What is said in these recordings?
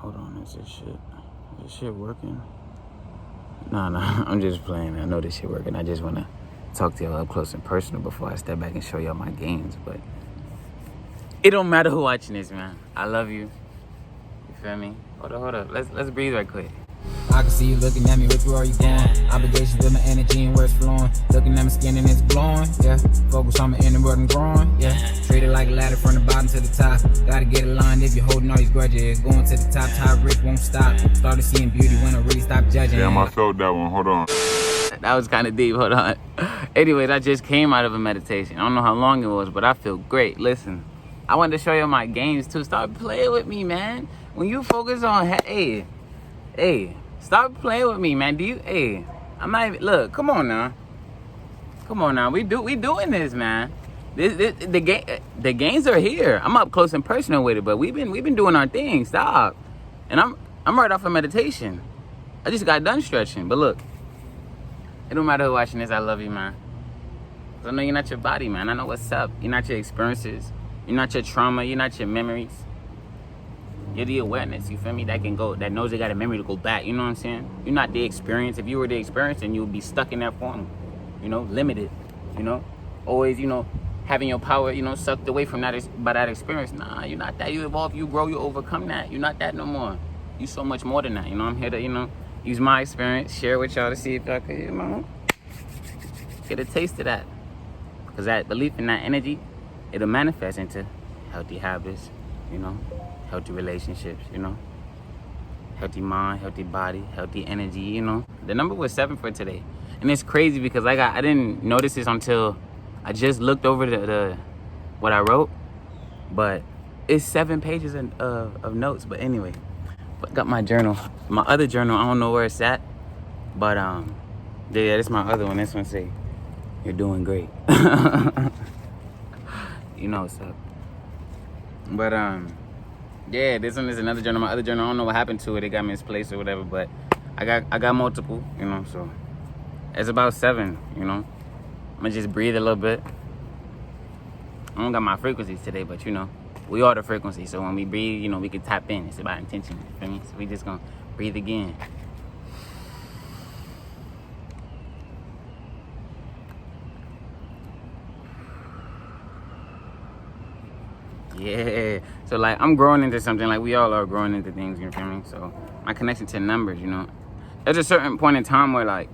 Hold on, is this shit working? Nah, I'm just playing. I know this shit working. I just want to talk to y'all up close and personal before I step back and show y'all my gains. But it don't matter who watching this, man. I love you. You feel me? Hold up. Let's breathe right quick. I can see you looking at me, which way are you going? Obligations with my energy and where it's flowing. Looking at my skin and it's glowing, yeah. Focus on my inner world and growing, yeah. Treat it like a ladder from the bottom to the top. Gotta get aligned if you're holding all these grudges. Going to the top rich won't stop. Started seeing beauty when I really stopped judging. Damn, I felt that one, hold on. That was kind of deep, hold on. Anyways, I just came out of a meditation. I don't know how long it was, but I feel great. Listen, I wanted to show you my gains too. Start playing with me, man. When you focus on, hey, stop playing with me, man. I'm not even, look, come on now. We doing this, man. The gains are here. I'm up close and personal with it, but we've been doing our thing. Stop. And I'm right off of meditation. I just got done stretching. But look, it don't matter who watching this. I love you, man. 'Cause I know you're not your body, man. I know what's up. You're not your experiences. You're not your trauma. You're not your memories. You're the awareness, you feel me? That knows they got a memory to go back, you know what I'm saying? You're not the experience. If you were the experience, then you would be stuck in that form, limited, always, having your power, sucked away from by that experience. Nah, you're not that. You evolve, you grow, you overcome that. You're not that no more. You so much more than that, I'm here to, use my experience, share with y'all to see if I could, get a taste of that. Because that belief in that energy, it'll manifest into healthy habits, healthy relationships, healthy mind, healthy body, healthy energy, The number was 7 for today. And it's crazy because I didn't notice this until I just looked over the what I wrote. But it's 7 pages of notes. But anyway, got my journal. My other journal, I don't know where it's at. But yeah, this is my other one. This one say, "You're doing great." You know what's up. But yeah, this one is another journal. My other journal, I don't know what happened to it. It got misplaced or whatever, but I got multiple, so it's about 7, I'm gonna just breathe a little bit. I don't got my frequencies today, but we are the frequency. So when we breathe, we can tap in. It's about intention, you feel me? So we just gonna breathe again. Yeah, so like I'm growing into something, like we all are growing into things, you feel me? So my connection to numbers, there's a certain point in time where like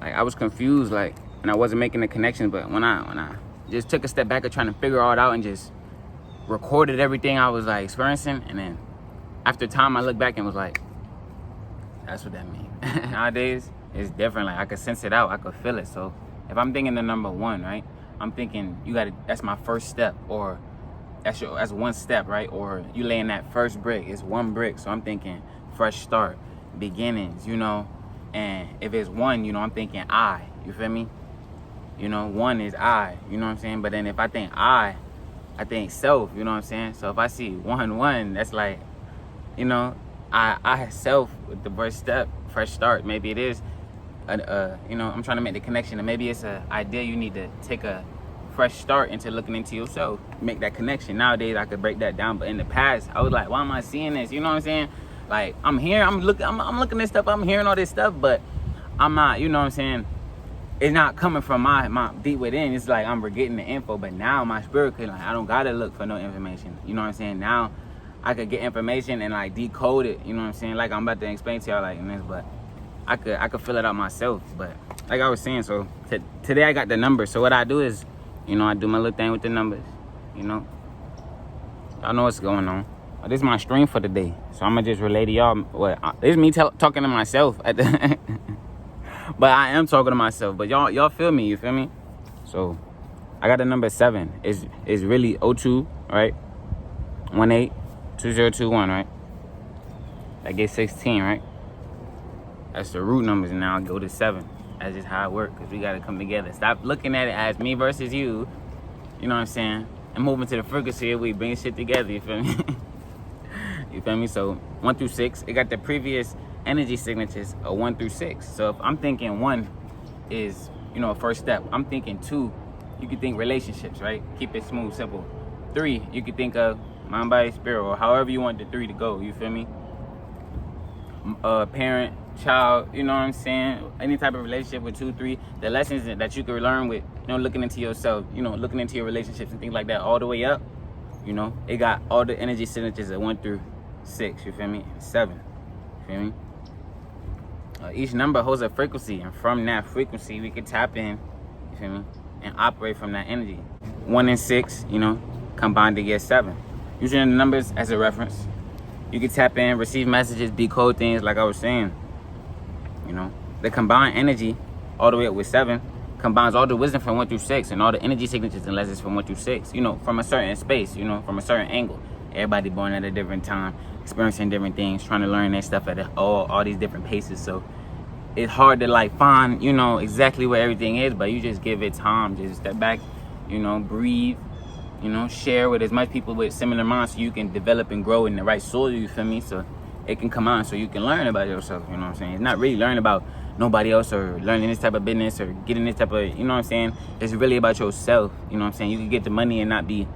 I was confused, and I wasn't making the connection. But when I just took a step back of trying to figure all it out and just recorded everything I was like experiencing, and then after time I looked back and was like, that's what that means. Nowadays it's different. Like I could sense it out, I could feel it. So if I'm thinking the number 1, right? I'm thinking that's my first step, or that's one step, right? Or you laying that first brick, it's 1 brick. So I'm thinking fresh start, beginnings, and if it's 1, I'm thinking I, you feel me? 1 is I, you know what I'm saying? But then if I think I think self, you know what I'm saying? So if I see 1, that's like, I self with the first step, fresh start. Maybe it is I'm trying to make the connection, and maybe it's an idea you need to take a fresh start into looking into yourself, make that connection. Nowadays I could break that down, but in the past I was like, why am I seeing this? You know what I'm saying? Like I'm here, I'm looking at stuff, I'm hearing all this stuff, but I'm not, you know what I'm saying? It's not coming from my deep within. It's like I'm getting the info, but now my spirit could, I don't gotta look for no information. You know what I'm saying? Now I could get information and like decode it. You know what I'm saying? Like I'm about to explain to y'all like in this, but I could fill it out myself. But like I was saying, so today I got the numbers. So what I do is, I do my little thing with the numbers. I know what's going on. This is my stream for the day. So I'm gonna just relay to y'all this is me talking to myself at the but I am talking to myself. But y'all feel me, you feel me? So I got the number 7. It's really 02, right? 182021, right? That gets 16, right? That's the root numbers, and now I go to 7. That's just how it works, because we got to come together. Stop looking at it as me versus you, you know what I'm saying? And moving to the frequency, we bring shit together, you feel me? You feel me? So 1 through 6, it got the previous energy signatures of 1 through 6. So if I'm thinking 1 is, a first step, I'm thinking 2, you could think relationships, right? Keep it smooth, simple. 3, you could think of Mind, body, spirit, or however you want the 3 to go, you feel me? Parent, child, you know what I'm saying? Any type of relationship with 2, 3, the lessons that you can learn with, you know, looking into yourself, you know, looking into your relationships and things like that all the way up, you know, it got all the energy signatures at 1 through 6, you feel me? 7, you feel me? Each number holds a frequency, and from that frequency, we can tap in, you feel me, and operate from that energy. 1 and 6, you know, combined to get 7. Using the numbers as a reference, you can tap in, receive messages, decode things, like I was saying. You know, the combined energy, all the way up with 7, combines all the wisdom from 1 through 6, and all the energy signatures and lessons from 1 through 6. You know, from a certain space, you know, from a certain angle. Everybody born at a different time, experiencing different things, trying to learn their stuff at all these different paces. So it's hard to like find, you know, exactly where everything is, but you just give it time. Just step back, you know, breathe, you know, share with as much people with similar minds so you can develop and grow in the right soil, you feel me? So it can come on, so you can learn about yourself, you know what I'm saying? It's not really learning about nobody else or learning this type of business or getting this type of, you know what I'm saying? It's really about yourself, you know what I'm saying? You can get the money and not be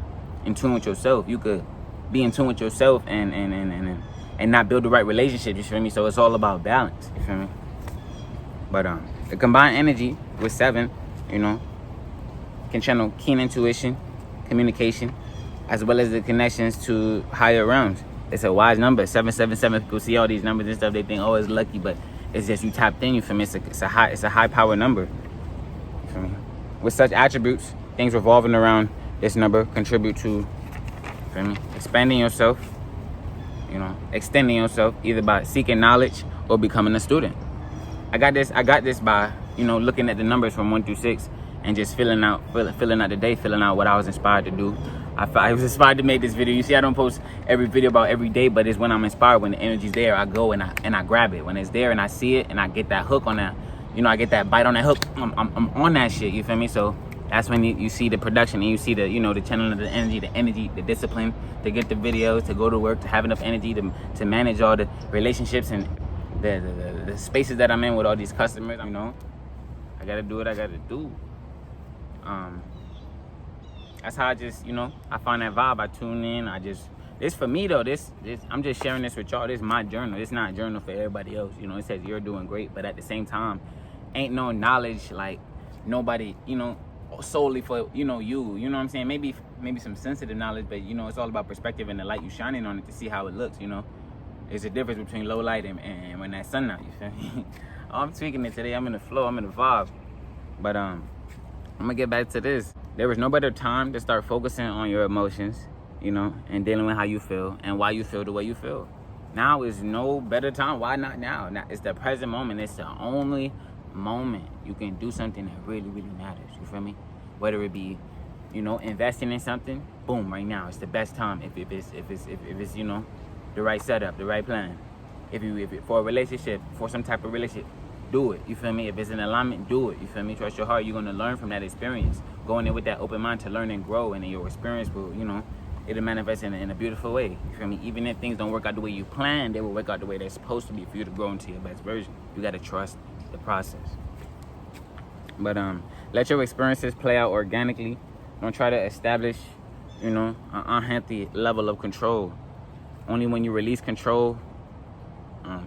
in tune with yourself. You could be in tune with yourself and not build the right relationship, you feel me? So it's all about balance, you feel me? But the combined energy with 7, you know, can channel keen intuition, communication, as well as the connections to higher realms. It's a wise number, 777. People see all these numbers and stuff, they think, oh, it's lucky, but it's just you tapped in, you feel me? It's a high power number, you feel me? With such attributes, things revolving around this number contribute to, you feel me, expanding yourself, you know, extending yourself, either by seeking knowledge or becoming a student. I got this by, you know, looking at the numbers from 1 through 6 and just filling out the day, filling out what I was inspired to do. I was inspired to make this video. You see, I don't post every video about every day, but it's when I'm inspired, when the energy's there, I go and I grab it. When it's there and I see it and I get that hook on that, you know, I get that bite on that hook, I'm on that shit, you feel me? So that's when you see the production and you see the, you know, the channeling of the energy, the discipline to get the videos, to go to work, to have enough energy to manage all the relationships and the spaces that I'm in with all these customers, you know. I gotta do what I gotta do. That's how I just, you know, I find that vibe. I tune in. This for me though, this I'm just sharing this with y'all. This is my journal. It's not a journal for everybody else. You know, it says you're doing great, but at the same time, ain't no knowledge like nobody, you know, solely for, you know what I'm saying? Maybe some sensitive knowledge, but you know, it's all about perspective and the light you shining on it to see how it looks, you know. There's a difference between low light and when that sun out, you feel me? I'm tweaking it today. I'm in the flow, I'm in the vibe. But I'm gonna get back to this. There was no better time to start focusing on your emotions, you know, and dealing with how you feel and why you feel the way you feel. Now is no better time. Why not now? Now it's the present moment. It's the only moment you can do something that really, really matters. You feel me? Whether it be, you know, investing in something, boom, right now. It's the best time if it's you know, the right setup, the right plan. If for a relationship, for some type of relationship, do it. You feel me? If it's an alignment, do it. You feel me? Trust your heart. You're gonna learn from that experience. Going in with that open mind to learn and grow, and then your experience will, you know, it'll manifest in a beautiful way. You feel me? Even if things don't work out the way you planned, they will work out the way they're supposed to be for you to grow into your best version. You gotta trust the process. But let your experiences play out organically. Don't try to establish, you know, an unhealthy level of control. Only when you release control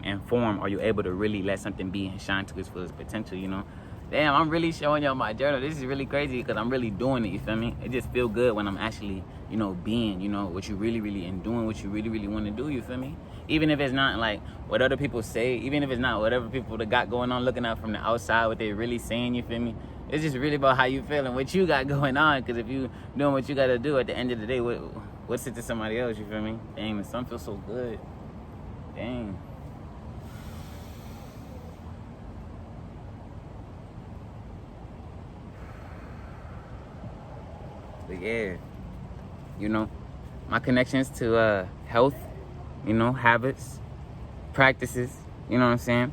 and form are you able to really let something be and shine to its fullest potential, you know. Damn, I'm really showing y'all my journal. This is really crazy because I'm really doing it, you feel me? It just feel good when I'm actually, you know, being, you know, what you really and doing what you really want to do, you feel me? Even if it's not like what other people say, even if it's not whatever people that got going on looking out from the outside, what they really saying, you feel me? It's just really about how you feel and what you got going on, because if you doing what you got to do at the end of the day, what's it to somebody else, you feel me? Dang, the sun feels so good. Dang. But yeah, you know, my connections to health, you know, habits, practices, you know what I'm saying?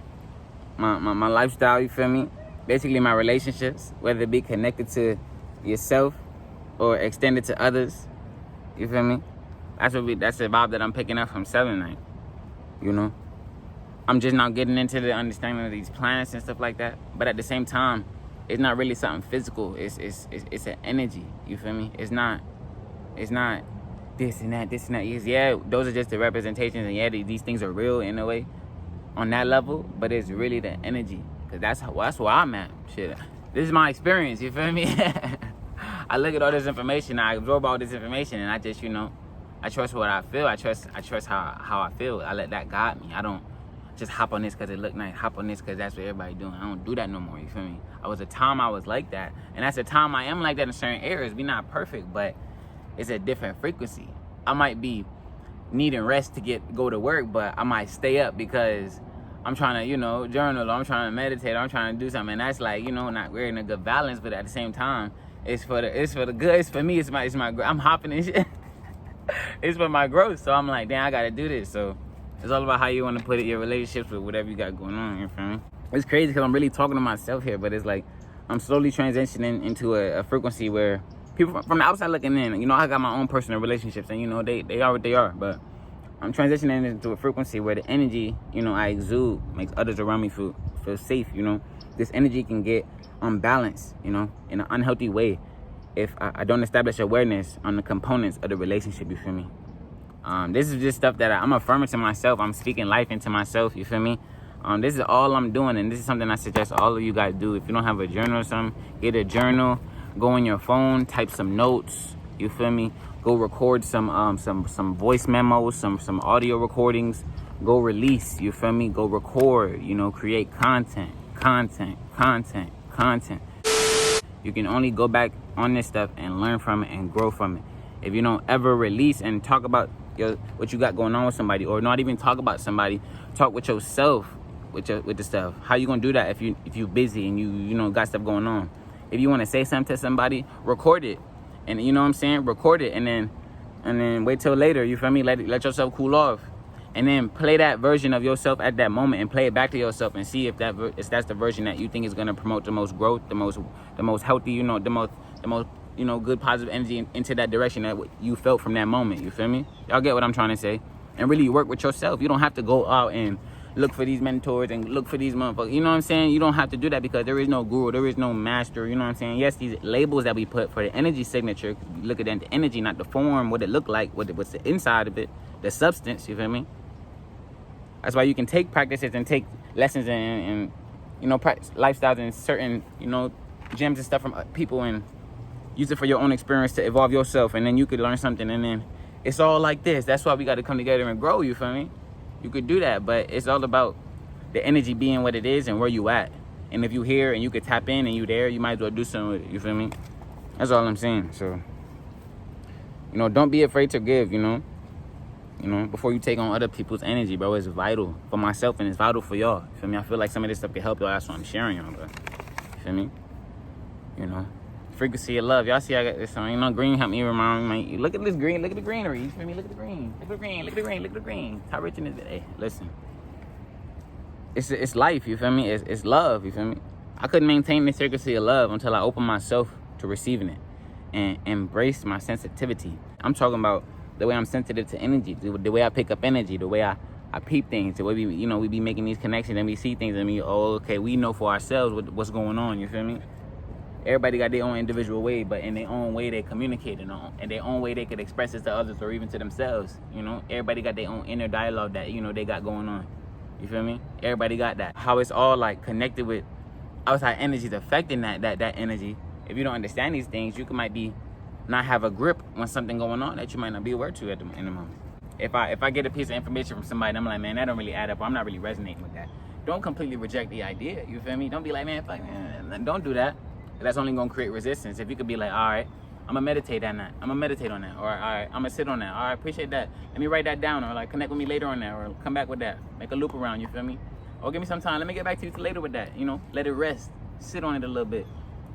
My lifestyle, you feel me? Basically my relationships, whether it be connected to yourself or extended to others, you feel me? That's the vibe that I'm picking up from 7 night, you know? I'm just now getting into the understanding of these planets and stuff like that, but at the same time, it's not really something physical. It's an energy. You feel me? It's not this and that. Yeah, those are just the representations, and yeah, these things are real in a way on that level, but it's really the energy, because that's where I'm at. Shit, this is my experience, you feel me? I look at all this information, I absorb all this information, and I just, I trust what I feel. I trust how I feel. I let that guide me. I don't just hop on this because it look nice, hop on this because that's what everybody doing. I don't do that no more, you feel me? I was a time I was like that, and that's a time I am like that in certain areas. We not perfect, but it's a different frequency. I might be needing rest to go to work, but I might stay up because I'm trying to, journal, I'm trying to meditate, I'm trying to do something, and that's like, not we're in a good balance, but at the same time, it's for the good. It's for me. It's my. I'm hopping and shit. It's for my growth. So I'm like, damn, I gotta do this. So it's all about how you want to put it, your relationships with whatever you got going on. You feel me? It's crazy because I'm really talking to myself here, but it's like I'm slowly transitioning into a frequency where people from the outside looking in, I got my own personal relationships, and they are what they are. But I'm transitioning into a frequency where the energy, I exude makes others around me feel safe. This energy can get unbalanced, in an unhealthy way if I don't establish awareness on the components of the relationship. You feel me? This is just stuff that I'm affirming to myself. I'm speaking life into myself. You feel me? This is all I'm doing, and this is something I suggest all of you guys do. If you don't have a journal or something, get a journal. Go on your phone, type some notes. You feel me? Go record some voice memos, some audio recordings. Go release. You feel me? Go record. Create content. You can only go back on this stuff and learn from it and grow from it. If you don't ever release and talk about what you got going on with somebody, or not even talk about somebody, talk with yourself with the stuff. How you gonna do that if you busy and you got stuff going on? If you want to say something to somebody, record it, and record it, and then wait till later. You feel me? Let yourself cool off. And then play that version of yourself at that moment and play it back to yourself and see if that's the version that you think is going to promote the most growth, the most healthy, the most good positive energy into that direction that you felt from that moment. You feel me? Y'all get what I'm trying to say? And really work with yourself. You don't have to go out and look for these mentors and look for these motherfuckers. You know what I'm saying? You don't have to do that because there is no guru, there is no master. You know what I'm saying? Yes, these labels that we put for the energy signature, look at the energy, not the form, what it look like, what's the inside of it, the substance. You feel me? That's why you can take practices and take lessons and practice lifestyles and certain, gems and stuff from people and use it for your own experience to evolve yourself. And then you could learn something, and then it's all like this. That's why we got to come together and grow, you feel me? You could do that, but it's all about the energy being what it is and where you at. And if you here and you could tap in and you there, you might as well do something with it, you feel me? That's all I'm saying. So, don't be afraid to give, before you take on other people's energy, bro. It's vital for myself and it's vital for y'all. You feel me? I feel like some of this stuff can help y'all. That's what I'm sharing y'all, bro. You feel me? Frequency of love. Y'all see I got this song. Green help me remind me. Look at this green. Look at the greenery. You feel me? Look at the green. Look at the green. Look at the green. Look at the green. How rich in it? Hey, listen. It's life. You feel me? It's love. You feel me? I couldn't maintain this frequency of love until I opened myself to receiving it and embrace my sensitivity. I'm talking about the way I'm sensitive to energy, the way I pick up energy, the way I peep things, the way we be making these connections and we see things and okay, we know for ourselves what's going on, you feel me? Everybody got their own individual way, but in their own way they communicate in their own way they could express it to others or even to themselves, Everybody got their own inner dialogue that, they got going on, you feel me? Everybody got that. How it's all like connected with outside energies affecting that energy. If you don't understand these things, you might be not have a grip when something going on that you might not be aware to in the moment. If I get a piece of information from somebody and I'm like, man, that don't really add up, or I'm not really resonating with that, don't completely reject the idea, you feel me? Don't be like, man, fuck, man, don't do that. That's only gonna create resistance. If you could be like, all right, I'm gonna meditate on that, or all right, I'm gonna sit on that, all right, appreciate that, let me write that down, or like connect with me later on that, or come back with that, make a loop around, you feel me? Or give me some time, let me get back to you later with that, let it rest, sit on it a little bit.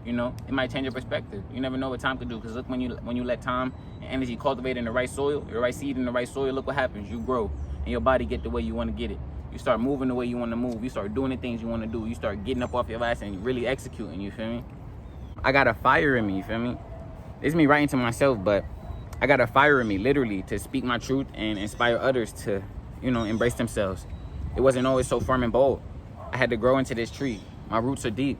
It might change your perspective. You never know what time could do. Because look, when you let time and energy cultivate in the right soil, the right seed in the right soil, look what happens. You grow, and your body get the way you want to get it. You start moving the way you want to move. You start doing the things you want to do. You start getting up off your ass and really executing. You feel me? I got a fire in me. You feel me? It's me writing to myself, but I got a fire in me, literally, to speak my truth and inspire others to, embrace themselves. It wasn't always so firm and bold. I had to grow into this tree. My roots are deep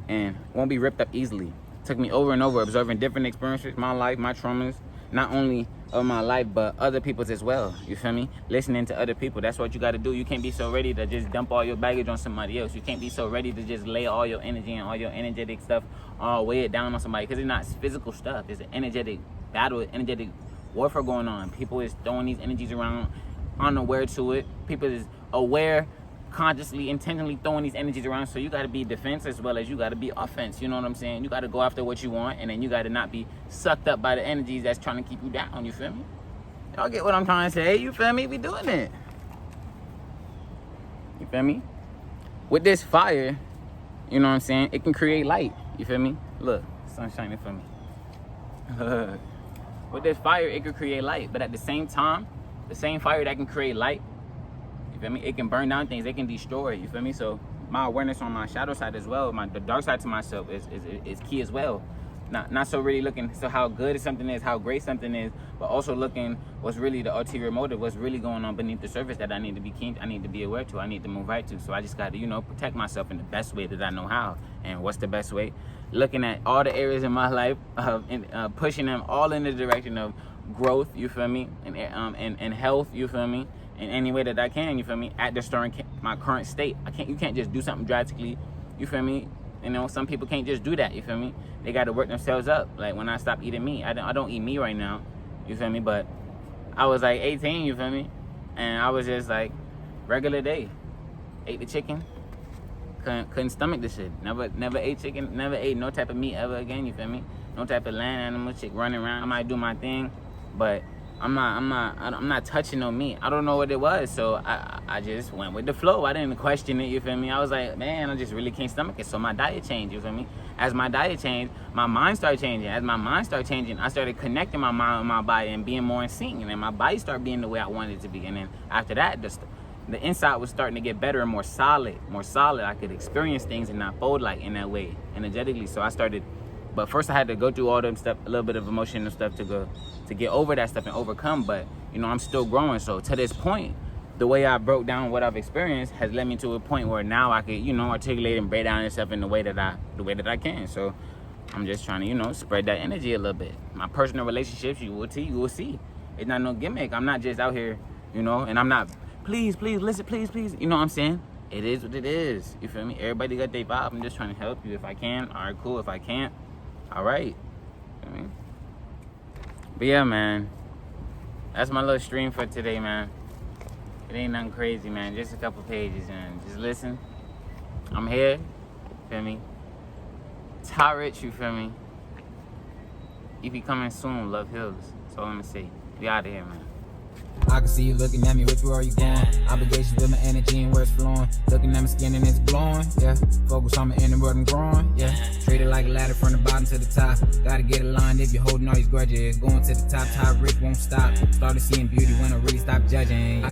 and won't be ripped up easily. It took me over and over observing different experiences, my life, my traumas, not only of my life, but other people's as well. You feel me? Listening to other people. That's what you got to do. You can't be so ready to just dump all your baggage on somebody else. You can't be so ready to just lay all your energy and all your energetic stuff, all weigh it down on somebody, because it's not physical stuff. It's an energetic battle, energetic warfare going on. People is throwing these energies around, unaware to it. People is aware, consciously, intentionally throwing these energies around. So you got to be defense as well as you got to be offense. You know what I'm saying? You got to go after what you want, and then you got to not be sucked up by the energies that's trying to keep you down. You feel me? Y'all get what I'm trying to say? You feel me? We doing it. You feel me? With this fire, you know what I'm saying, it can create light. You feel me? Look, sun shining for me. With this fire, it can create light, but at the same time, the same fire that can create light, you feel me, it can burn down things, it can destroy, you feel me? So my awareness on my shadow side as well, the dark side to myself is key as well. Not so really looking so how good something is, how great something is, but also looking what's really the ulterior motive, what's really going on beneath the surface that I need to be keen, I need to be aware to, I need to move right to. So I just got to, you know, protect myself in the best way that I know how. And what's the best way? Looking at all the areas in my life, pushing them all in the direction of growth, you feel me, and health, you feel me, in any way that I can, you feel me, at the my current state. You can't just do something drastically, you feel me. You know, some people can't just do that, you feel me? They got to work themselves up. Like when I stopped eating meat, I don't eat meat right now, you feel me? But I was like 18, you feel me? And I was just like regular day. Ate the chicken, couldn't stomach the shit. Never ate chicken, never ate no type of meat ever again, you feel me? No type of land animal, chick running around. I might do my thing, but I'm not touching no meat. I don't know what it was, so I just went with the flow. I didn't question it, you feel me? I was like, man, I just really can't stomach it. So my diet changed, you feel me? As my diet changed, my mind started changing. As my mind started changing, I started connecting my mind with my body and being more in sync. And then my body started being the way I wanted it to be. And then after that, the inside was starting to get better and more solid. I could experience things and not fold like in that way, energetically. So I started. But first I had to go through all them stuff, a little bit of emotional stuff to get over that stuff and overcome. But, you know, I'm still growing. So to this point, the way I broke down what I've experienced has led me to a point where now I could, you know, articulate and break down this stuff in the way that I can. So I'm just trying to, you know, spread that energy a little bit. My personal relationships, you will see. It's not no gimmick. I'm not just out here, you know, and I'm not, please, listen, please. You know what I'm saying? It is what it is. You feel me? Everybody got their vibe. I'm just trying to help you if I can. All right, cool. If I can't, all right. I mean, but yeah, man, that's my little stream for today, man. It ain't nothing crazy, man. Just a couple pages, and just listen. I'm here, feel me? Ty Rich, you feel me? You be coming soon, Love Hills. That's all I'm gonna say. We out of here, man. I can see you looking at me, which way are you going? Obligations with my energy and where it's flowing. Looking at my skin and it's glowing, yeah. Focus on my inner world and growing, yeah. Treat it like a ladder from the bottom to the top. Gotta get aligned if you're holding all these grudges. Going to the top, Ty Rich won't stop. Started seeing beauty when I really stopped judging.